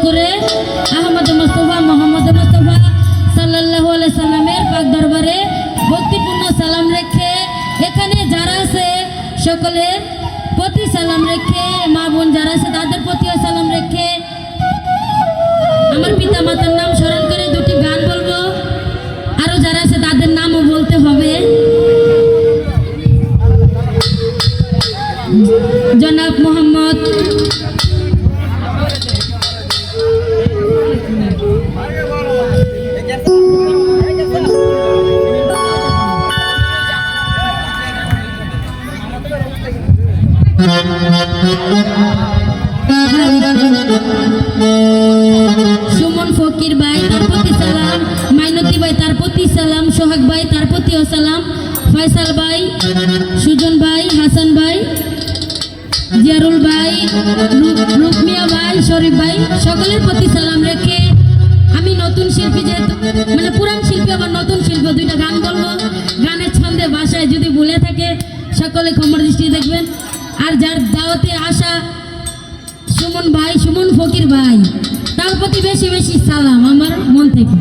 করে আহমদ মুস্তফা মোহাম্মদ মুস্তফা সাল্লাল্লাহু আলাইহি সাল্লামের পাক দরবারে ভক্তিপূর্ণ সালাম রেখে এখানে যারা আছে সকলের প্রতি সালাম রেখে, মা বোন যারা আছে তাদের প্রতিও সালাম রেখে আমার পিতা মাতার নাম স্মরণ করে দুটি গান বলবো। আরো যারা আছে তাদের নামও বলতে হবে। জনাব মোহাম্মদ সুমন ফকির ভাই তার প্রতি সালাম, মাইনতি ভাই তার প্রতি সালাম, সোহাগ ভাই তার প্রতিও সালাম, ফয়সাল ভাই, সুজন ভাই, হাসান ভাই, জিয়ারুল ভাই, রুকমিয়া ভাই, শরীফ ভাই সকলের প্রতি সালাম রেখে আমি নতুন শিল্পী, যেহেতু মানে পুরান শিল্পী আবার নতুন শিল্পী, দুইটা গান বলবো। গানের ছন্দে ভাষায় যদি ভুলে থাকে সকলে ক্ষমার দৃষ্টি দেখবেন। আর যার দাওয়াতে আসা সুমন ভাই, সুমন ফকির ভাই, তার প্রতি বেশি বেশি সালাম আমার মন থেকে।